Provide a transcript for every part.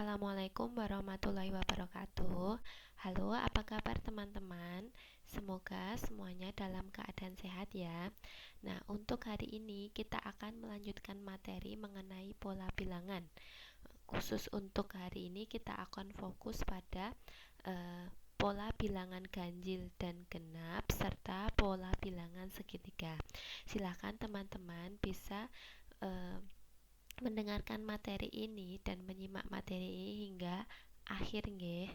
Assalamualaikum warahmatullahi wabarakatuh. Halo, apa kabar teman-teman? Semoga semuanya dalam keadaan sehat ya. Nah, untuk hari ini kita akan melanjutkan materi mengenai pola bilangan. Khusus untuk hari ini kita akan fokus pada pola bilangan ganjil dan genap serta pola bilangan segitiga. Silakan teman-teman bisa mendengarkan materi ini dan menyimak materi ini hingga akhir nggih.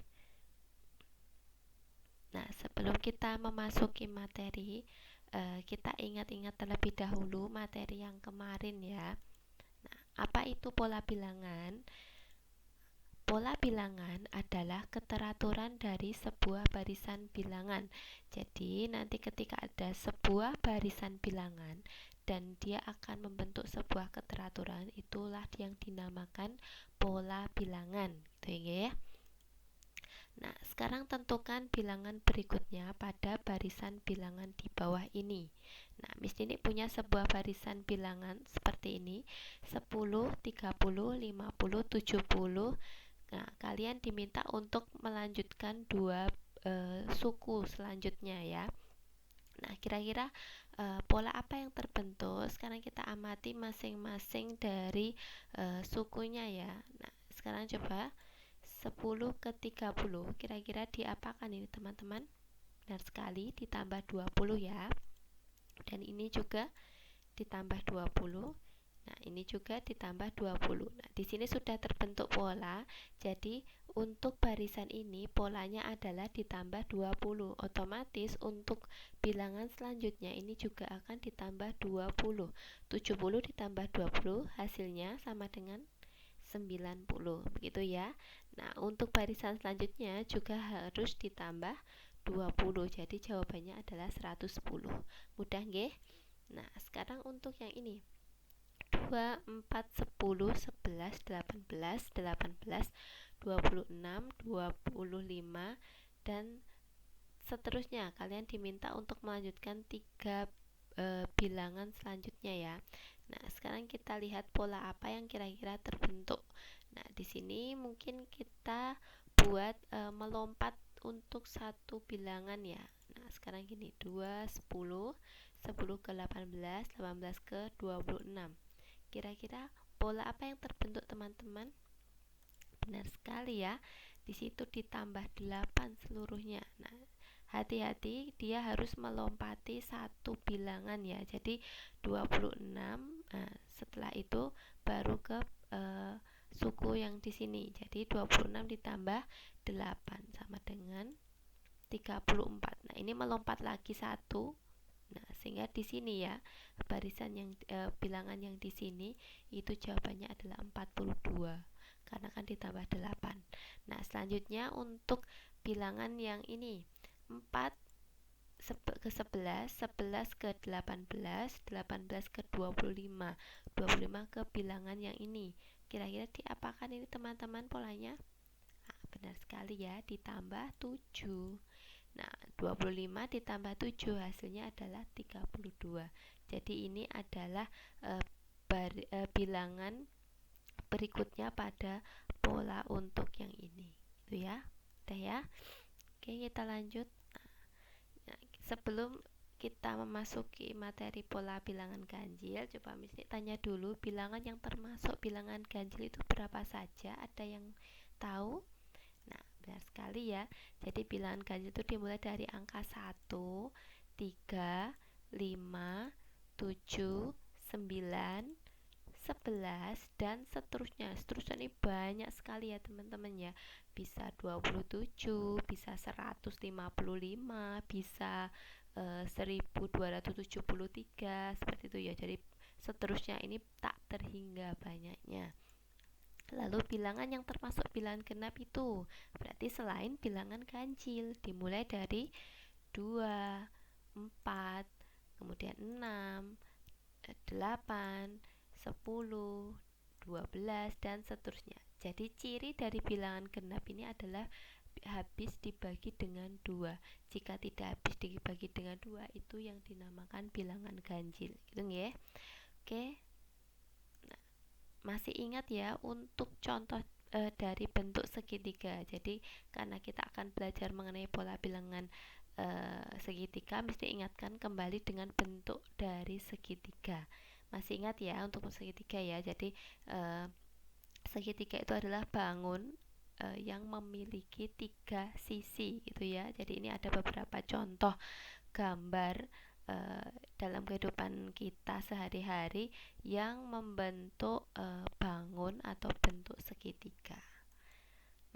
Nah, sebelum kita memasuki materi, kita ingat-ingat terlebih dahulu materi yang kemarin ya. Nah, apa itu pola bilangan? Pola bilangan adalah keteraturan dari sebuah barisan bilangan. Jadi, nanti ketika ada sebuah barisan bilangan dan dia akan membentuk sebuah keteraturan, itulah yang dinamakan pola bilangan, gitu ya. Nah, sekarang tentukan bilangan berikutnya pada barisan bilangan di bawah ini. Nah, Miss Nini punya sebuah barisan bilangan seperti ini, 10, 30, 50, 70. Nah, kalian diminta untuk melanjutkan dua suku selanjutnya ya. Nah, kira-kira pola apa yang terbentuk? Sekarang kita amati masing-masing dari sukunya ya. Nah, sekarang coba 10 ke 30. Kira-kira diapakan ini teman-teman? Benar sekali, ditambah 20 ya. Dan ini juga ditambah 20. Nah, ini juga ditambah 20. Nah, di sini sudah terbentuk pola. Jadi, untuk barisan ini polanya adalah ditambah 20. Otomatis untuk bilangan selanjutnya ini juga akan ditambah 20. 70 ditambah 20 hasilnya sama dengan 90. Begitu ya. Nah, untuk barisan selanjutnya juga harus ditambah 20. Jadi jawabannya adalah 110. Mudah nggih? Nah, sekarang untuk yang ini 2, 4, 10, 11, 18, 18, 26, 25 dan seterusnya. Kalian diminta untuk melanjutkan 3 bilangan selanjutnya ya. Nah, sekarang kita lihat pola apa yang kira-kira terbentuk. Nah, di sini mungkin kita buat melompat untuk satu bilangan ya. Nah, sekarang gini, 2, 10, 10 ke 18, 18 ke 26. Kira-kira pola apa yang terbentuk teman-teman? Benar sekali ya. Di situ ditambah 8 seluruhnya. Nah, hati-hati dia harus melompati satu bilangan ya. Jadi 26. Nah, setelah itu baru ke suku yang di sini. Jadi 26 ditambah 8 sama dengan 34. Nah, ini melompat lagi satu. Nah, sehingga di sini ya, barisan yang bilangan yang di sini itu jawabannya adalah 42 karena kan ditambah 8. Nah, selanjutnya untuk bilangan yang ini 4 ke 11, 11 ke 18, 18 ke 25, 25 ke bilangan yang ini. Kira-kira diapakan ini teman-teman polanya? Nah, benar sekali ya, ditambah 7. Nah, 25 ditambah 7 hasilnya adalah 32. Jadi ini adalah bilangan berikutnya pada pola untuk yang ini. Itu ya. Udah ya. Oke, kita lanjut. Nah, sebelum kita memasuki materi pola bilangan ganjil, coba Miss tanya dulu, bilangan yang termasuk bilangan ganjil itu berapa saja? Ada yang tahu? Nah, benar sekali ya. Jadi bilangan ganjil itu dimulai dari angka 1, 3, 5, 7, 9, 11 dan seterusnya. Seterusnya ini banyak sekali ya teman-teman ya. Bisa 27, bisa 155, bisa 1273 seperti itu ya. Jadi seterusnya ini tak terhingga banyaknya. Lalu bilangan yang termasuk bilangan genap itu berarti selain bilangan ganjil, dimulai dari 2, 4, kemudian 6, 8, 10, 12 dan seterusnya. Jadi ciri dari bilangan genap ini adalah habis dibagi dengan 2. Jika tidak habis dibagi dengan 2 itu yang dinamakan bilangan ganjil. Gitu nggih. Oke. Masih ingat ya untuk contoh dari bentuk segitiga. Jadi karena kita akan belajar mengenai pola bilangan segitiga, mesti ingatkan kembali dengan bentuk dari segitiga. Masih ingat ya untuk segitiga ya. Jadi segitiga itu adalah bangun yang memiliki 3 sisi gitu ya. Jadi ini ada beberapa contoh gambar dalam kehidupan kita sehari-hari yang membentuk bangun atau bentuk segitiga.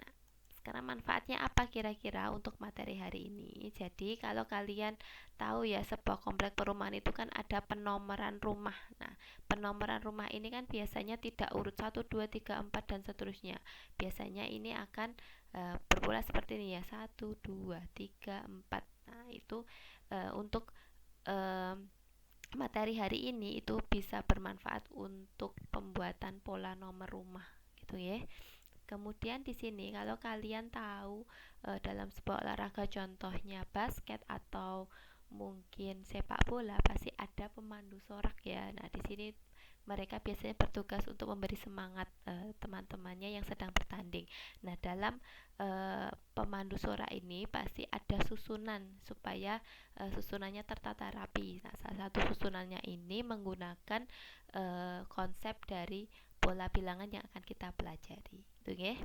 Nah, sekarang manfaatnya apa kira-kira untuk materi hari ini? Jadi kalau kalian tahu ya, sebuah komplek perumahan itu kan ada penomoran rumah. Nah, penomoran rumah ini kan biasanya tidak urut 1, 2, 3, 4 dan seterusnya. Biasanya ini akan berpola seperti ini ya, 1, 2, 3, 4. Nah, itu untuk materi hari ini itu bisa bermanfaat untuk pembuatan pola nomor rumah gitu ya. Kemudian di sini kalau kalian tahu dalam sebuah olahraga contohnya basket atau mungkin sepak bola pasti ada pemandu sorak ya. Nah, di sini mereka biasanya bertugas untuk memberi semangat teman-temannya yang sedang bertanding. Nah, dalam pemandu sorak ini pasti ada susunan supaya susunannya tertata rapi. Nah, salah satu susunannya ini menggunakan konsep dari pola bilangan yang akan kita pelajari, gitu ya.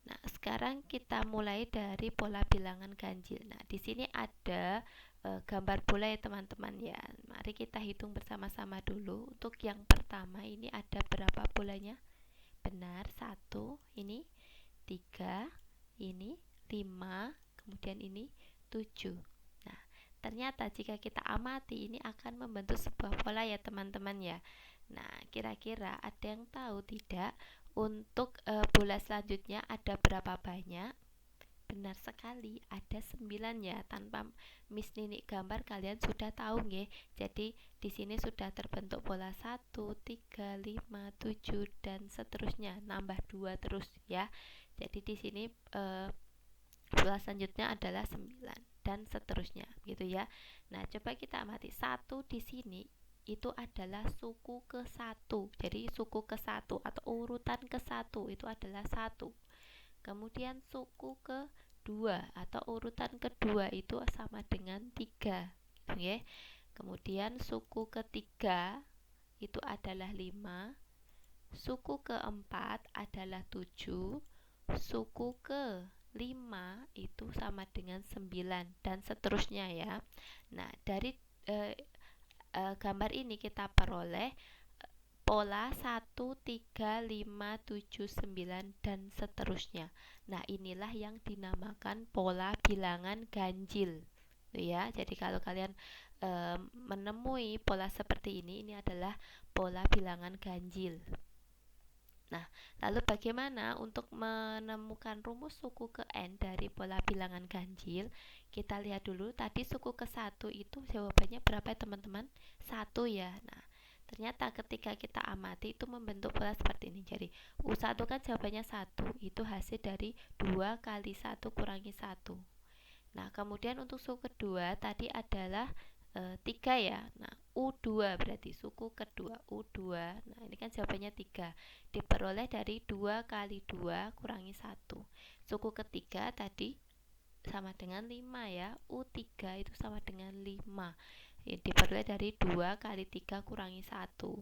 Nah, sekarang kita mulai dari pola bilangan ganjil. Nah, di sini ada gambar bola ya teman-teman ya. Mari kita hitung bersama-sama dulu. Untuk yang pertama ini ada berapa bolanya? Benar, 1, ini 3, ini 5, kemudian ini 7. Nah, ternyata jika kita amati ini akan membentuk sebuah pola ya teman-teman ya. Nah, kira-kira ada yang tahu tidak untuk bola selanjutnya ada berapa banyak? Benar sekali, ada 9 ya. Tanpa Miss Nini gambar kalian sudah tahu nggih. Jadi di sini sudah terbentuk pola 1, 3, 5, 7 dan seterusnya, nambah 2 terus ya. Jadi di sini pola selanjutnya adalah 9 dan seterusnya gitu ya. Nah, coba kita amati 1 di sini itu adalah suku ke-1. Jadi suku ke-1 atau urutan ke-1 itu adalah 1. Kemudian suku ke-2 atau urutan kedua itu sama dengan 3 gitu ya. Kemudian suku ketiga itu adalah 5. Suku keempat adalah 7. Suku ke-5 itu sama dengan 9 dan seterusnya ya. Nah, dari gambar ini kita peroleh pola 1, 3, 5, 7, 9 dan seterusnya. Nah, inilah yang dinamakan pola bilangan ganjil ya. Jadi kalau kalian menemui pola seperti ini adalah pola bilangan ganjil. Nah, lalu bagaimana untuk menemukan rumus suku ke N dari pola bilangan ganjil? Kita lihat dulu, tadi suku ke-1 itu jawabannya berapa ya teman-teman? 1 ya. Nah, ternyata ketika kita amati itu membentuk pola seperti ini. Jadi, U1 kan jawabannya 1, itu hasil dari 2 kali 1 kurangi 1. Nah, kemudian untuk suku kedua tadi adalah 3 ya. Nah, U2 berarti suku kedua U2. Nah, ini kan jawabannya 3. Diperoleh dari 2 kali 2 kurangi 1. Suku ketiga tadi sama dengan 5 ya. U3 itu sama dengan 5. Diperoleh dari 2 kali 3 kurangi 1.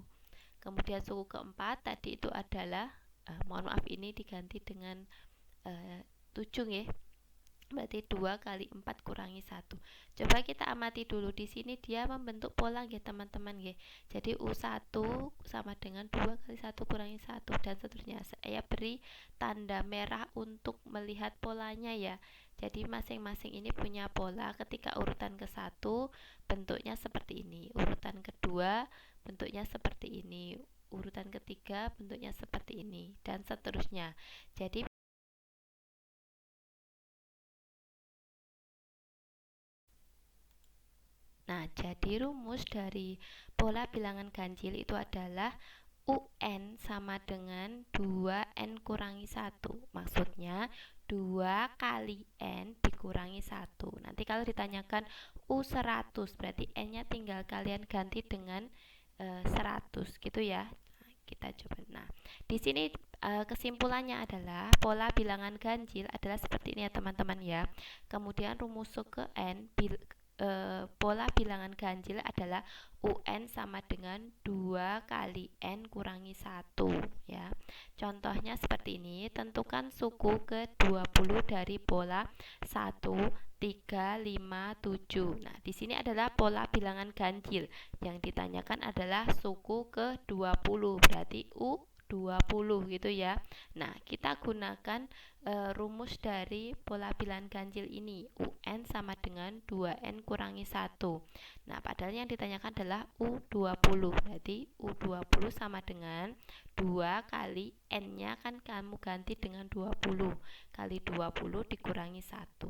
Kemudian suku keempat tadi itu adalah mohon maaf ini diganti dengan 7 ya. Berarti 2 kali 4 kurangi 1. Coba kita amati dulu di sini dia membentuk pola ya teman-teman ya. Jadi U1 sama dengan 2 kali 1 kurangi 1 dan seterusnya. Saya beri tanda merah untuk melihat polanya ya. Jadi masing-masing ini punya pola. Ketika urutan ke-1 bentuknya seperti ini. Urutan kedua bentuknya seperti ini. Urutan ketiga bentuknya seperti ini dan seterusnya. Jadi nah, jadi rumus dari pola bilangan ganjil itu adalah UN sama dengan 2N kurangi 1. Maksudnya 2 kali N dikurangi 1. Nanti kalau ditanyakan U100 berarti N-nya tinggal kalian ganti dengan 100 gitu ya. Nah, kita coba. Nah, di sini Kesimpulannya adalah pola bilangan ganjil adalah seperti ini ya teman-teman ya. Kemudian rumus suku n pola bilangan ganjil adalah UN sama dengan 2 kali N kurangi 1 ya. Contohnya seperti ini, tentukan suku ke-20 dari pola 1, 3, 5, 7. Nah, di sini adalah pola bilangan ganjil. Yang ditanyakan adalah suku ke-20, berarti U20 gitu ya. Nah, kita gunakan rumus dari pola bilangan ganjil ini, UN sama dengan 2N kurangi 1. Nah, padahal yang ditanyakan adalah U20, berarti U20 sama dengan 2 kali N-nya kan kamu ganti dengan 20 kali 20 dikurangi 1.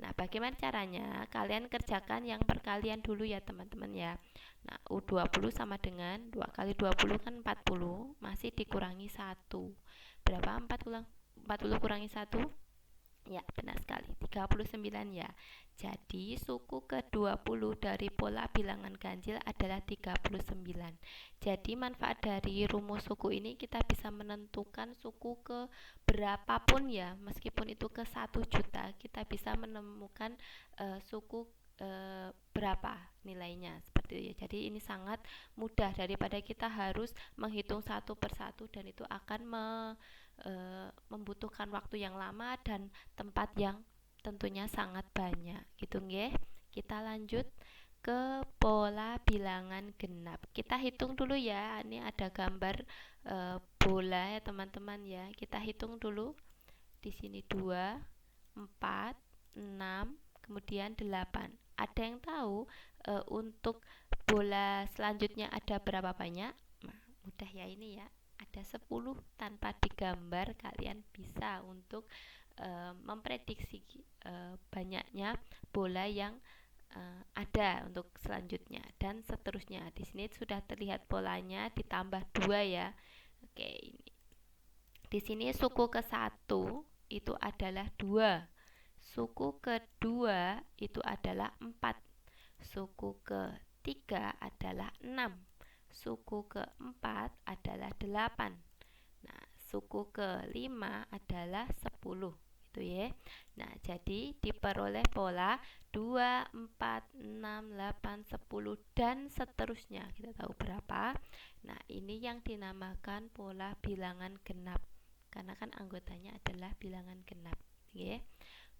Nah, bagaimana caranya? Kalian kerjakan yang perkalian dulu ya teman-teman ya. Nah, U20 sama dengan 2 kali 20 kan 40, masih dikurangi 1. Berapa 40 kurangi 1? Ya, benar sekali, 39 ya. Jadi, suku ke-20 dari pola bilangan ganjil adalah 39. Jadi, manfaat dari rumus suku ini kita bisa menentukan suku ke berapapun ya. Meskipun itu ke 1 juta, kita bisa menemukan suku berapa nilainya seperti itu ya. Jadi ini sangat mudah daripada kita harus menghitung satu persatu dan itu akan membutuhkan waktu yang lama dan tempat yang tentunya sangat banyak gitu nggih. Kita lanjut ke pola bilangan genap. Kita hitung dulu ya. Ini ada gambar bola ya teman-teman ya. Kita hitung dulu. Di sini 2, 4, 6, kemudian 8. Ada yang tahu untuk bola selanjutnya ada berapa banyak? Nah, mudah ya ini ya. Ada 10, tanpa digambar kalian bisa untuk memprediksi banyaknya bola yang ada untuk selanjutnya dan seterusnya. Di sini sudah terlihat polanya ditambah 2 ya. Oke, ini. Di sini suku ke-1 itu adalah 2. Suku kedua itu adalah 4. Suku ketiga adalah 6. Suku keempat adalah 8. Nah, suku kelima adalah 10. Itu ya. Nah, jadi diperoleh pola 2, 4, 6, 8, 10 dan seterusnya. Kita tahu berapa? Nah, ini yang dinamakan pola bilangan genap. Karena kan anggotanya adalah bilangan genap, ya.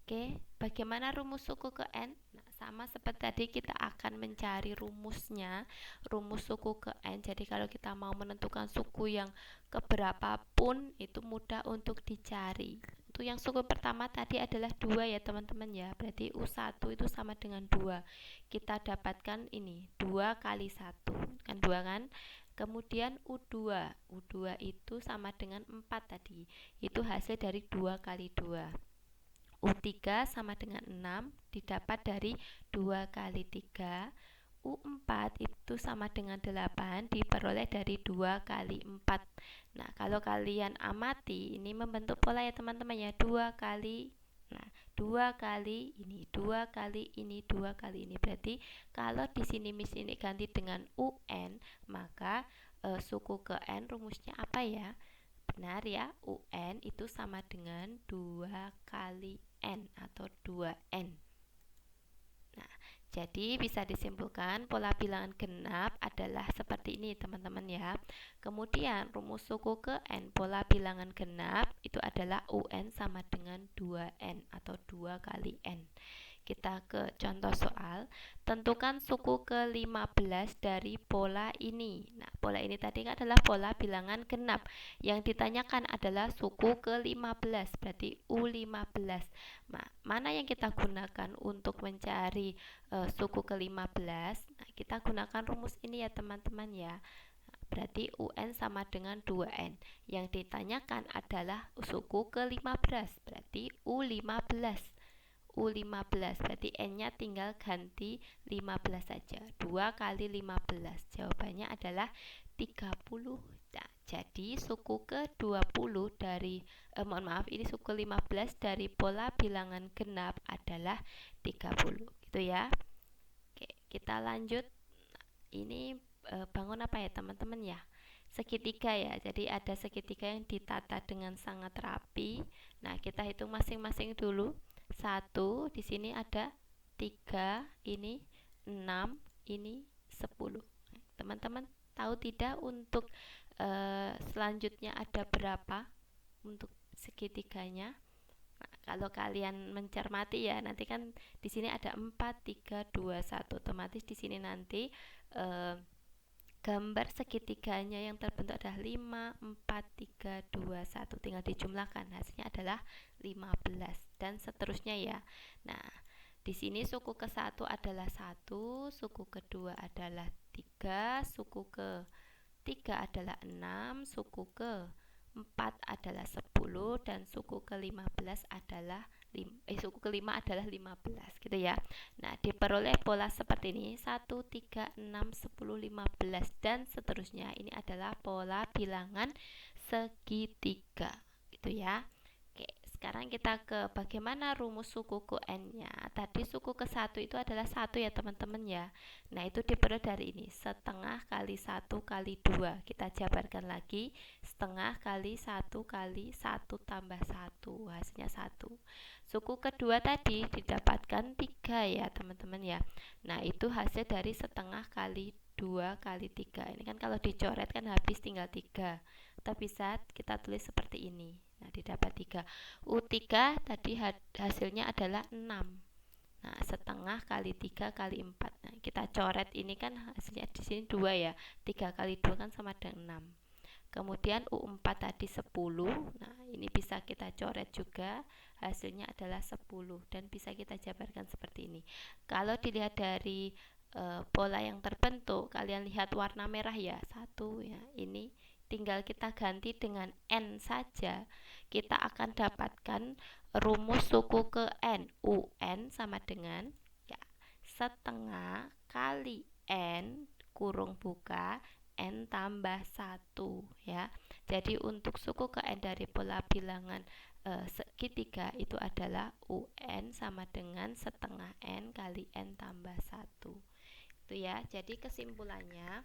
Oke, bagaimana rumus suku ke N? Nah, sama seperti tadi kita akan mencari rumusnya, rumus suku ke N. Jadi kalau kita mau menentukan suku yang keberapapun itu mudah untuk dicari. Untuk yang suku pertama tadi adalah 2 ya teman-teman ya. Berarti U1 itu sama dengan 2. Kita dapatkan ini 2 kali 1. Kan 2 kan? Kemudian U2. U2 itu sama dengan 4 tadi. Itu hasil dari 2 kali 2. U3 sama dengan 6 didapat dari 2 kali 3. U4 itu sama dengan 8 diperoleh dari 2 kali 4. Nah, kalau kalian amati ini membentuk pola ya teman-teman ya. 2 kali, nah 2 kali ini, 2 kali ini, 2 kali ini. Berarti kalau di sini ini ganti dengan UN, maka suku ke N rumusnya apa ya? Benar ya, UN itu sama dengan 2 kali N atau 2N. Nah, jadi bisa disimpulkan pola bilangan genap adalah seperti ini teman-teman ya. Kemudian rumus suku ke N pola bilangan genap itu adalah UN sama dengan 2N atau 2 kali N. Kita ke contoh soal. Tentukan suku ke-15 dari pola ini. Nah, pola ini tadi adalah pola bilangan genap. Yang ditanyakan adalah suku ke-15, berarti U15. Nah, mana yang kita gunakan untuk mencari suku ke-15? Nah, kita gunakan rumus ini ya teman-teman ya. Berarti UN sama dengan 2N. Yang ditanyakan adalah suku ke-15, berarti U15. U15 berarti N-nya tinggal ganti 15 saja. 2 kali 15 jawabannya adalah 30. Nah, jadi suku ke-20 dari ini suku 15 dari pola bilangan genap adalah 30 gitu ya. Oke, kita lanjut. Ini bangun apa ya teman-teman ya? segitiga ya. Jadi ada segitiga yang ditata dengan sangat rapi. Nah, kita hitung masing-masing dulu. 1, di sini ada 3, ini 6, ini 10. Teman-teman tahu tidak untuk selanjutnya ada berapa untuk segitiganya? Nah, kalau kalian mencermati ya, nanti kan di sini ada 4, 3, 2, 1. Otomatis di sini nanti gambar segitiganya yang terbentuk adalah 5, 4, 3, 2, 1. Tinggal dijumlahkan, hasilnya adalah 15 dan seterusnya ya. Nah, di sini suku ke-1 adalah 1, suku kedua adalah 3, suku ke-3 adalah 6, suku ke-4 adalah 10 dan suku ke-15 adalah suku kelima adalah 15 gitu ya. Nah, diperoleh pola seperti ini 1, 3, 6, 10, 15 dan seterusnya. Ini adalah pola bilangan segitiga gitu ya. Oke, sekarang kita ke bagaimana rumus suku ke n-nya. Tadi suku ke-1 itu adalah 1 ya teman-teman ya. Nah, itu diperoleh dari ini, setengah kali 1 kali 2. Kita jabarkan lagi, setengah kali 1 kali 1 tambah 1, hasilnya 1. Suku kedua tadi didapatkan 3 ya teman-teman ya. Nah, itu hasil dari setengah kali 2 kali 3. Ini kan kalau dicoret kan habis tinggal 3. Kita bisa kita tulis seperti ini. Nah, didapat 3. U3 tadi hasilnya adalah 6. Nah, setengah kali 3 kali 4. Nah, kita coret ini kan hasilnya di sini 2 ya. 3 kali 2 kan sama dengan 6. Kemudian U4 tadi 10. Nah, ini bisa kita coret juga. Hasilnya adalah 10 dan bisa kita jabarkan seperti ini. Kalau dilihat dari pola yang terbentuk, kalian lihat warna merah ya, 1 ya. Ini tinggal kita ganti dengan n saja. Kita akan dapatkan rumus suku ke n. UN sama dengan ya, setengah kali n kurung buka n tambah 1 ya. Jadi untuk suku ke n dari pola bilangan segitiga itu adalah UN sama dengan setengah n kali n tambah 1. Itu ya. Jadi kesimpulannya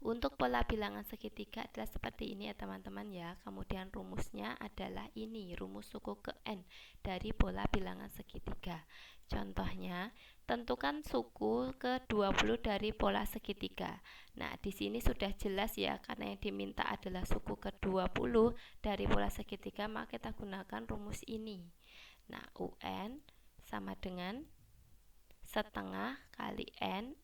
untuk pola bilangan segitiga adalah seperti ini ya teman-teman ya. Kemudian rumusnya adalah ini, rumus suku ke n dari pola bilangan segitiga. Contohnya, tentukan suku ke-20 dari pola segitiga. Nah, di sini sudah jelas ya, karena yang diminta adalah suku ke-20 dari pola segitiga, maka kita gunakan rumus ini. Nah, UN sama dengan setengah kali n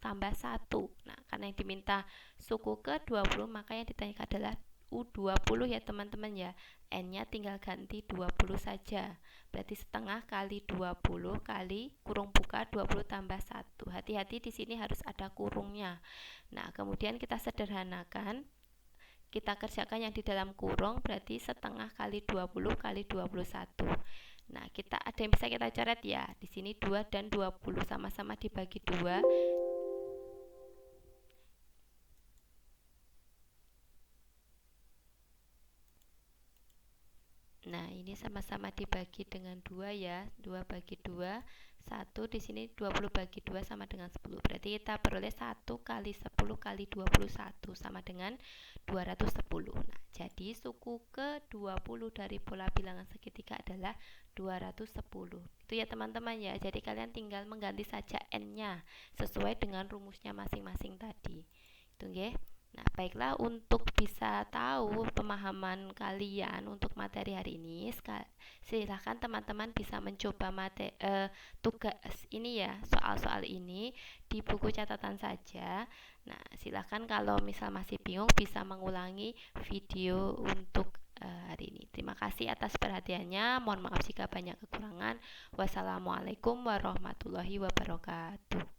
tambah 1. Nah, karena yang diminta suku ke-20, maka yang ditanyakan adalah U20 ya teman-teman ya. N-nya tinggal ganti 20 saja. Berarti setengah kali 20 kali kurung buka 20 tambah 1. Hati-hati di sini harus ada kurungnya. Nah, kemudian kita sederhanakan. Kita kerjakan yang di dalam kurung, berarti setengah kali 20 kali 21. Nah, ada yang bisa kita coret ya. Di sini 2 dan 20 sama-sama dibagi 2. Nah, ini sama-sama dibagi dengan 2 ya. 2 bagi 2, 1 di sini 20 bagi 2 sama dengan 10. Berarti kita peroleh 1 kali 10 kali 21 sama dengan 210. Nah, jadi suku ke-20 dari pola bilangan segitiga adalah 210. Itu ya teman-teman ya. Jadi kalian tinggal mengganti saja n-nya sesuai dengan rumusnya masing-masing tadi. Itu nggih. Nah, baiklah, untuk bisa tahu pemahaman kalian untuk materi hari ini, silahkan teman-teman bisa mencoba tugas ini ya, soal-soal ini di buku catatan saja. Nah, silahkan kalau misal masih bingung bisa mengulangi video untuk hari ini. Terima kasih atas perhatiannya. Mohon maaf jika banyak kekurangan. Wassalamualaikum warahmatullahi wabarakatuh.